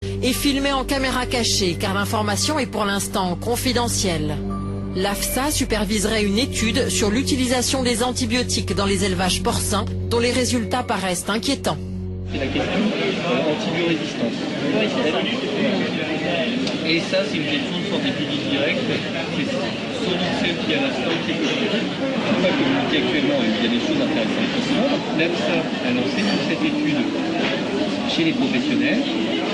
et filmé en caméra cachée car l'information est pour l'instant confidentielle. L'AFSA superviserait une étude sur l'utilisation des antibiotiques dans les élevages porcins dont les résultats paraissent inquiétants. C'est la question antibiorésistance. Oui, c'est ça. Et ça, c'est une question de santé publique directe. C'est selon celle qui a l'instant qui est communiquée. On va communiquer actuellement, il y a des choses intéressantes qui sont. L'AFSA a lancé toute cette étude chez les professionnels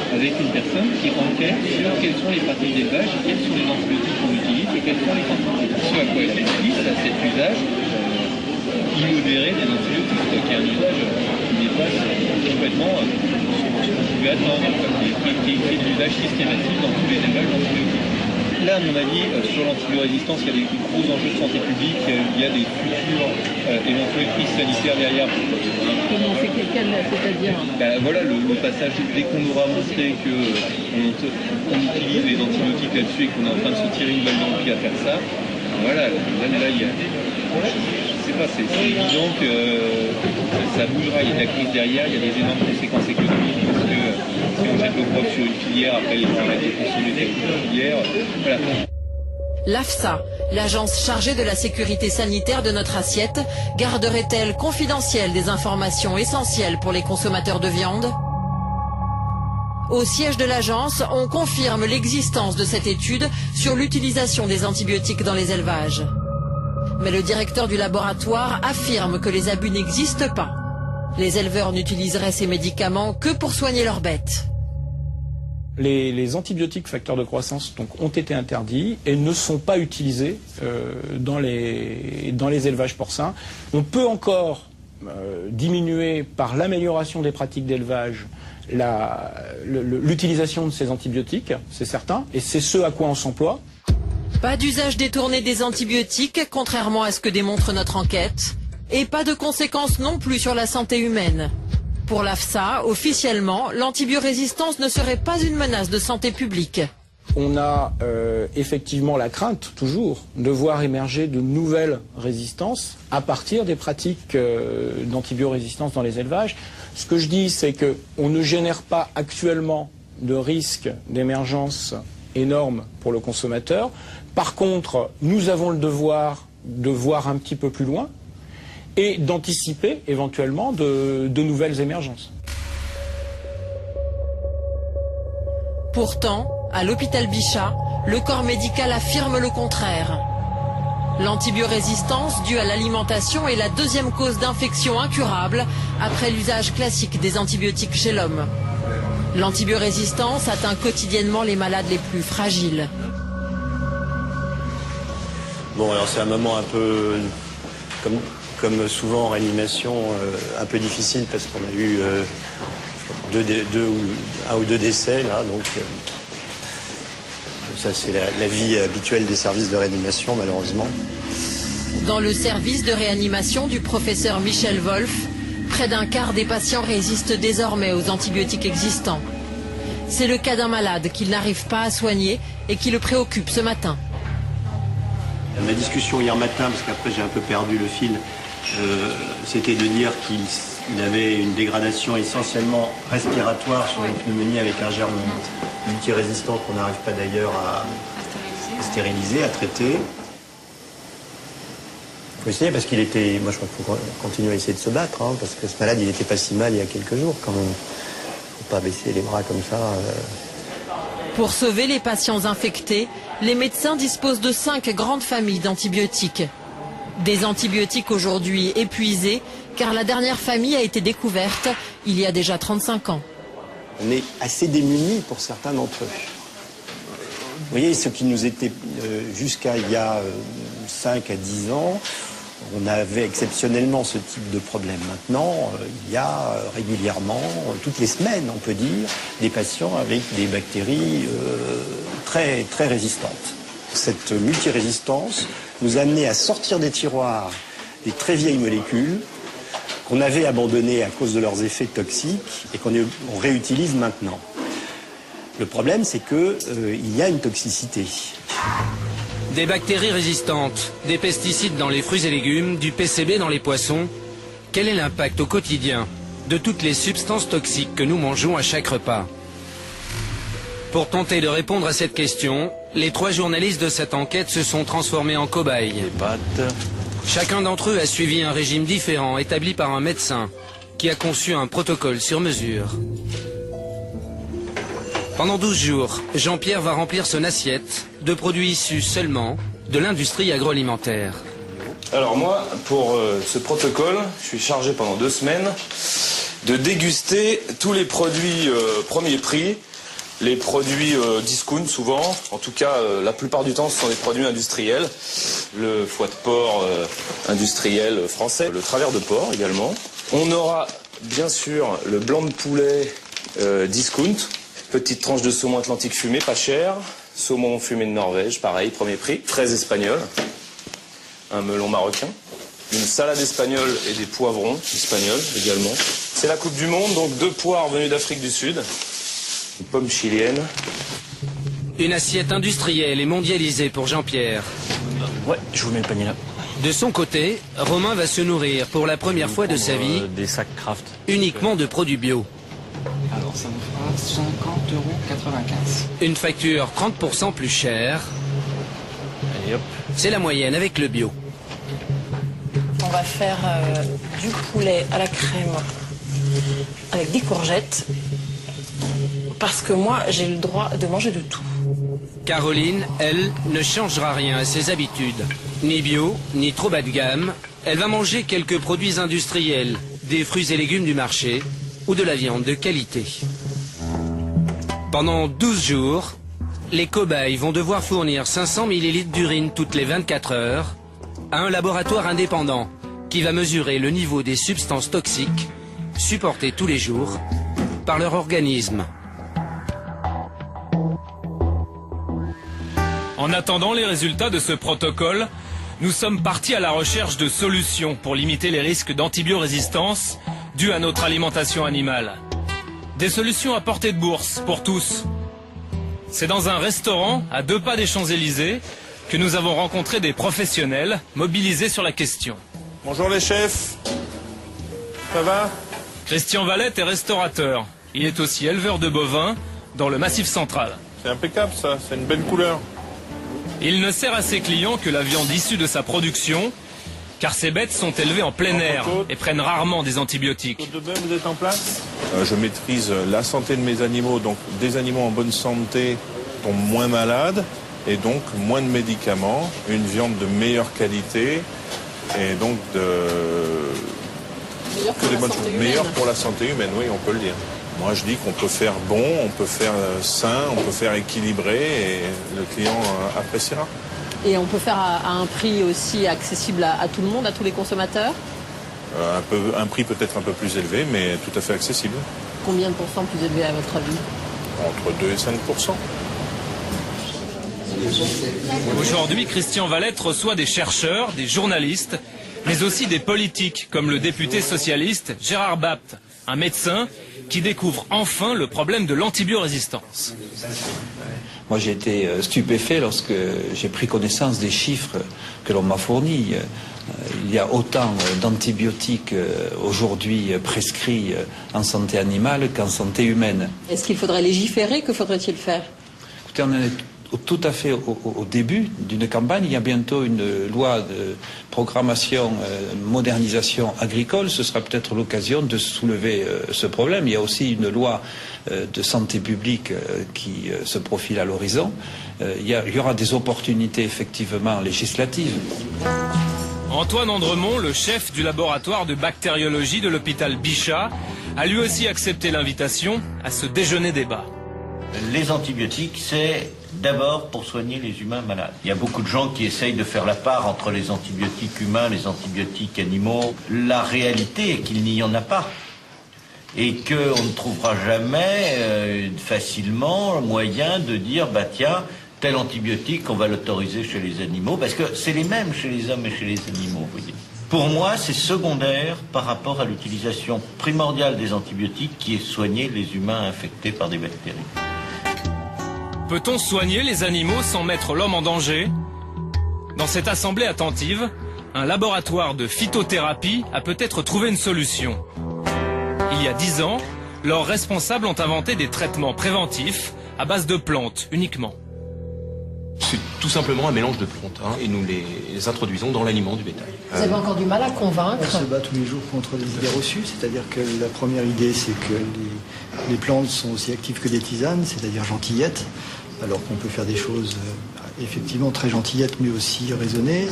avec une personne qui enquête sur quelles sont les pratiques d'élevage, quels sont les antibiotiques qu'on utilise et quelles sont les quantités. Ce à quoi elle fait suite à cet usage immodéré des antibiotiques, qui est un usage qui dépasse complètement ce qu'on pouvait attendre, qui est de l'usage systématique dans tous les élevages d'antibiotiques. Là, à mon avis, sur l'antibiorésistance, il y a des gros enjeux de santé publique, il y a des futures éventuelles crises sanitaires derrière. Comment c'est c'est-à-dire Voilà, le passage, dès qu'on aura montré qu'on utilise les antibiotiques là-dessus et qu'on est en train de se tirer une balle dans le pied à faire ça, voilà, là il y a... Je sais pas, c'est évident que ça bougera, il y a de la crise derrière, il y a des énormes conséquences économiques parce que si on jette l'opprobre sur une filière, après les gens arrêtent de consommer cette filière, voilà. L'AFSA, l'agence chargée de la sécurité sanitaire de notre assiette, garderait-elle confidentielles des informations essentielles pour les consommateurs de viande? Au siège de l'agence, on confirme l'existence de cette étude sur l'utilisation des antibiotiques dans les élevages. Mais le directeur du laboratoire affirme que les abus n'existent pas. Les éleveurs n'utiliseraient ces médicaments que pour soigner leurs bêtes. Les antibiotiques facteurs de croissance ont été interdits et ne sont pas utilisés dans les élevages porcins. On peut encore diminuer par l'amélioration des pratiques d'élevage l'utilisation de ces antibiotiques, c'est certain, et c'est ce à quoi on s'emploie. Pas d'usage détourné des antibiotiques, contrairement à ce que démontre notre enquête, et pas de conséquences non plus sur la santé humaine. Pour l'AFSA, officiellement, l'antibiorésistance ne serait pas une menace de santé publique. On a effectivement la crainte, toujours, de voir émerger de nouvelles résistances à partir des pratiques d'antibiorésistance dans les élevages. Ce que je dis, c'est qu'on ne génère pas actuellement de risque d'émergence énorme pour le consommateur. Par contre, nous avons le devoir de voir un petit peu plus loin et d'anticiper éventuellement de nouvelles émergences. Pourtant, à l'hôpital Bichat, le corps médical affirme le contraire. L'antibiorésistance due à l'alimentation est la deuxième cause d'infection incurable après l'usage classique des antibiotiques chez l'homme. L'antibiorésistance atteint quotidiennement les malades les plus fragiles. Bon, alors c'est un moment un peu, comme souvent en réanimation, un peu difficile parce qu'on a eu un ou deux décès là, donc ça c'est la vie habituelle des services de réanimation malheureusement. Dans le service de réanimation du professeur Michel Wolf, près d'un quart des patients résistent désormais aux antibiotiques existants. C'est le cas d'un malade qu'il n'arrive pas à soigner et qui le préoccupe ce matin. Ma discussion hier matin, parce qu'après j'ai un peu perdu le fil, c'était de dire qu'il avait une dégradation essentiellement respiratoire sur une pneumonie avec un germe multirésistant qu'on n'arrive pas d'ailleurs à stériliser, à traiter. Il faut essayer parce qu'il était... Moi je crois qu'il faut continuer à essayer de se battre, hein, parce que ce malade il n'était pas si mal il y a quelques jours quand même. Il ne faut pas baisser les bras comme ça. Pour sauver les patients infectés, les médecins disposent de 5 grandes familles d'antibiotiques. Des antibiotiques aujourd'hui épuisés, car la dernière famille a été découverte il y a déjà 35 ans. On est assez démunis pour certains d'entre eux. Vous voyez, ce qui nous était jusqu'à il y a 5 à 10 ans, on avait exceptionnellement ce type de problème. Maintenant, il y a régulièrement, toutes les semaines, on peut dire, des patients avec des bactéries très, très résistantes. Cette multirésistance nous a amené à sortir des tiroirs des très vieilles molécules qu'on avait abandonnées à cause de leurs effets toxiques et qu'on réutilise maintenant. Le problème, c'est qu'il y a une toxicité. Des bactéries résistantes, des pesticides dans les fruits et légumes, du PCB dans les poissons. Quel est l'impact au quotidien de toutes les substances toxiques que nous mangeons à chaque repas? Pour tenter de répondre à cette question, les 3 journalistes de cette enquête se sont transformés en cobayes. Les pâtes. Chacun d'entre eux a suivi un régime différent établi par un médecin qui a conçu un protocole sur mesure. Pendant 12 jours, Jean-Pierre va remplir son assiette de produits issus seulement de l'industrie agroalimentaire. Alors moi, pour ce protocole, je suis chargé pendant 2 semaines de déguster tous les produits premier prix, les produits discount souvent, en tout cas la plupart du temps ce sont des produits industriels, le foie de porc industriel français, le travers de porc également. On aura bien sûr le blanc de poulet discount, petite tranche de saumon atlantique fumé, pas cher, saumon fumé de Norvège, pareil, premier prix, très espagnol, un melon marocain, une salade espagnole et des poivrons espagnols également. C'est la Coupe du Monde, donc 2 poires venues d'Afrique du Sud, une pomme chilienne. Une assiette industrielle et mondialisée pour Jean-Pierre. Ouais, je vous mets le panier là. De son côté, Romain va se nourrir pour la première fois de sa vie Des sacs Kraft. uniquement de produits bio. Alors ça nous fera 50,95 €. Une facture 30% plus chère. Allez hop. C'est la moyenne avec le bio. On va faire du poulet à la crème avec des courgettes. Parce que moi, j'ai le droit de manger de tout. Caroline, elle, ne changera rien à ses habitudes. Ni bio, ni trop bas de gamme. Elle va manger quelques produits industriels, des fruits et légumes du marché ou de la viande de qualité. Pendant 12 jours, les cobayes vont devoir fournir 500 ml d'urine toutes les 24 heures à un laboratoire indépendant qui va mesurer le niveau des substances toxiques supportées tous les jours par leur organisme. En attendant les résultats de ce protocole, nous sommes partis à la recherche de solutions pour limiter les risques d'antibiorésistance dus à notre alimentation animale. Des solutions à portée de bourse pour tous. C'est dans un restaurant à 2 pas des Champs-Élysées que nous avons rencontré des professionnels mobilisés sur la question. Bonjour les chefs, ça va? Christian Valette est restaurateur. Il est aussi éleveur de bovins dans le Massif central. C'est impeccable ça, c'est une belle couleur. Il ne sert à ses clients que la viande issue de sa production, car ces bêtes sont élevées en plein air et prennent rarement des antibiotiques. Côte de bœuf, vous êtes en place? Je maîtrise la santé de mes animaux, donc des animaux en bonne santé tombent moins malades et donc moins de médicaments, une viande de meilleure qualité et donc meilleure pour la santé humaine, oui, on peut le dire. Moi, je dis qu'on peut faire bon, on peut faire sain, on peut faire équilibré et le client appréciera. Et on peut faire à un prix aussi accessible à tout le monde, à tous les consommateurs? Un prix peut-être un peu plus élevé, mais tout à fait accessible. Combien de pourcents plus élevé à votre avis? Entre 2 et 5%. Aujourd'hui, Christian Valette reçoit des chercheurs, des journalistes, mais aussi des politiques, comme le député socialiste Gérard Bapt, un médecin qui découvre enfin le problème de l'antibiorésistance. Moi, j'ai été stupéfait lorsque j'ai pris connaissance des chiffres que l'on m'a fournis. Il y a autant d'antibiotiques aujourd'hui prescrits en santé animale qu'en santé humaine. Est-ce qu'il faudrait légiférer? Que faudrait-il faire? Écoutez, on en est tout à fait au début d'une campagne. Il y a bientôt une loi de programmation, modernisation agricole. Ce sera peut-être l'occasion de soulever ce problème. Il y a aussi une loi de santé publique qui se profile à l'horizon. Il y aura des opportunités effectivement législatives. Antoine Andremont, le chef du laboratoire de bactériologie de l'hôpital Bichat, a lui aussi accepté l'invitation à ce déjeuner débat. Les antibiotiques, c'est d'abord pour soigner les humains malades. Il y a beaucoup de gens qui essayent de faire la part entre les antibiotiques humains, les antibiotiques animaux. La réalité est qu'il n'y en a pas. Et qu'on ne trouvera jamais facilement moyen de dire, bah tiens, tel antibiotique, on va l'autoriser chez les animaux, parce que c'est les mêmes chez les hommes et chez les animaux, vous voyez. Pour moi, c'est secondaire par rapport à l'utilisation primordiale des antibiotiques qui est soigner les humains infectés par des bactéries. Peut-on soigner les animaux sans mettre l'homme en danger? Dans cette assemblée attentive, un laboratoire de phytothérapie a peut-être trouvé une solution. Il y a 10 ans, leurs responsables ont inventé des traitements préventifs à base de plantes uniquement. C'est tout simplement un mélange de plantes et nous les introduisons dans l'aliment du bétail. Vous avez encore du mal à convaincre? On se bat tous les jours contre les idées reçues, c'est-à-dire que la première idée c'est que les plantes sont aussi actives que des tisanes, c'est-à-dire gentillettes, alors qu'on peut faire des choses effectivement très gentillettes mais aussi raisonnées.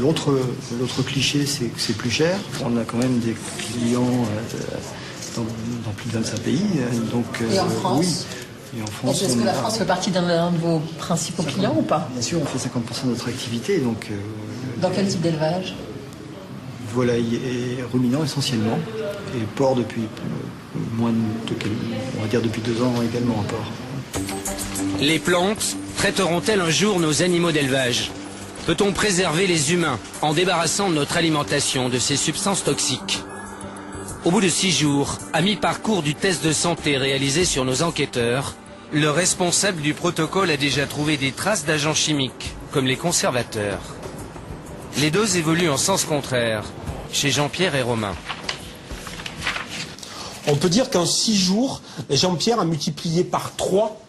L'autre cliché c'est que c'est plus cher. On a quand même des clients dans plus de 25 pays. Donc, et en France oui. Et en France, est-ce que la France fait partie d'un de vos principaux clients ou pas? Bien sûr, on fait 50% de notre activité. Donc, dans quel type d'élevage? Volaille et ruminants essentiellement. Et porc depuis on va dire depuis 2 ans également en porc. Les plantes traiteront-elles un jour nos animaux d'élevage? Peut-on préserver les humains en débarrassant notre alimentation de ces substances toxiques? Au bout de 6 jours, à mi-parcours du test de santé réalisé sur nos enquêteurs, le responsable du protocole a déjà trouvé des traces d'agents chimiques, comme les conservateurs. Les doses évoluent en sens contraire, chez Jean-Pierre et Romain. On peut dire qu'en 6 jours, Jean-Pierre a multiplié par 3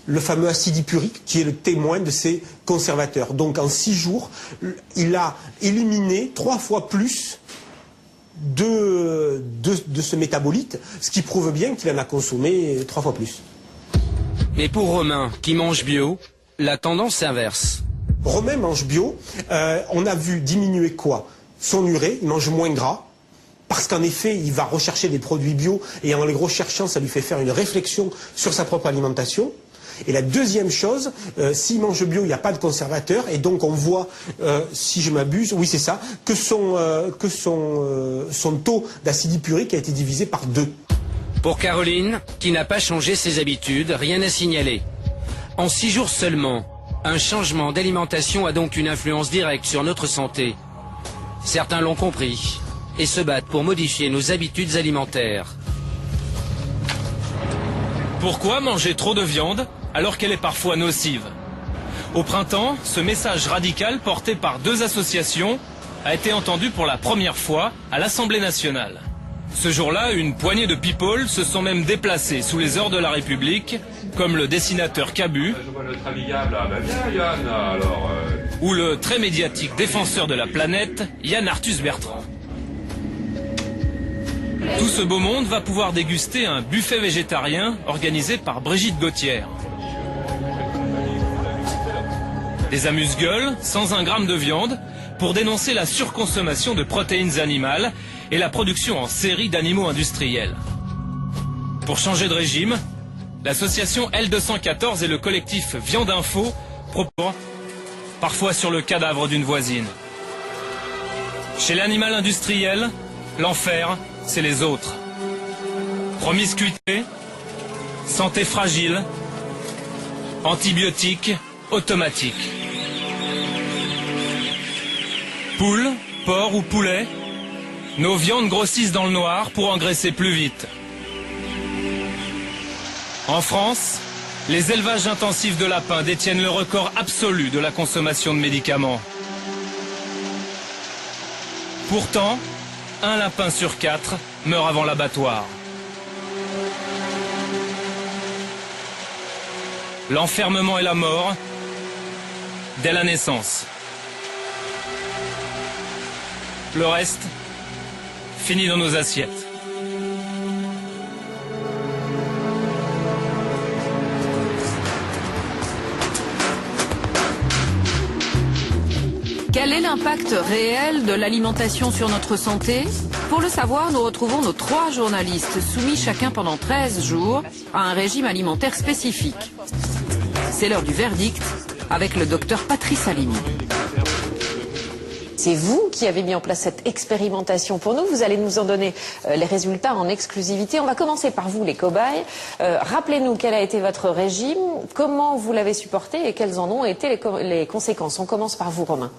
le fameux acide hippurique qui est le témoin de ces conservateurs. Donc en 6 jours, il a éliminé 3 fois plus de ce métabolite, ce qui prouve bien qu'il en a consommé 3 fois plus. Mais pour Romain, qui mange bio, la tendance s'inverse. Romain mange bio, on a vu diminuer quoi? Son urée, il mange moins gras, parce qu'en effet, il va rechercher des produits bio, et en les recherchant, ça lui fait faire une réflexion sur sa propre alimentation. Et la deuxième chose, s'il mange bio, il n'y a pas de conservateur, et donc on voit, si je m'abuse, oui c'est ça, que son taux d'acide hippurique a été divisé par 2. Pour Caroline, qui n'a pas changé ses habitudes, rien à signaler. En 6 jours seulement, un changement d'alimentation a donc une influence directe sur notre santé. Certains l'ont compris et se battent pour modifier nos habitudes alimentaires. Pourquoi manger trop de viande alors qu'elle est parfois nocive? Au printemps, ce message radical porté par 2 associations a été entendu pour la première fois à l'Assemblée nationale. Ce jour-là, une poignée de people se sont même déplacés sous les heures de la République, comme le dessinateur Cabu, ou le très médiatique défenseur de la planète, Yann Arthus Bertrand. Tout ce beau monde va pouvoir déguster un buffet végétarien organisé par Brigitte Gauthier. Des amuse-gueules, sans 1 gramme de viande, pour dénoncer la surconsommation de protéines animales et la production en série d'animaux industriels. Pour changer de régime, l'association L214 et le collectif Viande Info proposent parfois sur le cadavre d'une voisine. Chez l'animal industriel, l'enfer, c'est les autres. Promiscuité, santé fragile, antibiotiques automatiques. Poule, porc ou poulet, nos viandes grossissent dans le noir pour engraisser plus vite. En France, les élevages intensifs de lapins détiennent le record absolu de la consommation de médicaments. Pourtant, 1 lapin sur 4 meurt avant l'abattoir. L'enfermement et la mort dès la naissance. Le reste finit dans nos assiettes. Quel est l'impact réel de l'alimentation sur notre santé? Pour le savoir, nous retrouvons nos 3 journalistes soumis chacun pendant 13 jours à un régime alimentaire spécifique. C'est l'heure du verdict avec le docteur Patrice Alimi. C'est vous qui avez mis en place cette expérimentation pour nous. Vous allez nous en donner les résultats en exclusivité. On va commencer par vous, les cobayes. Rappelez-nous quel a été votre régime, comment vous l'avez supporté et quelles en ont été les conséquences. On commence par vous, Romain.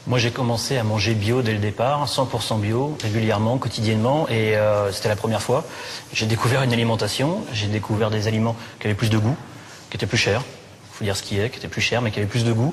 Moi, j'ai commencé à manger bio dès le départ, 100% bio, régulièrement, quotidiennement, et c'était la première fois. J'ai découvert une alimentation, j'ai découvert des aliments qui avaient plus de goût, qui étaient plus chers. Il faut dire ce qui est, qui étaient plus chers, mais qui avaient plus de goût.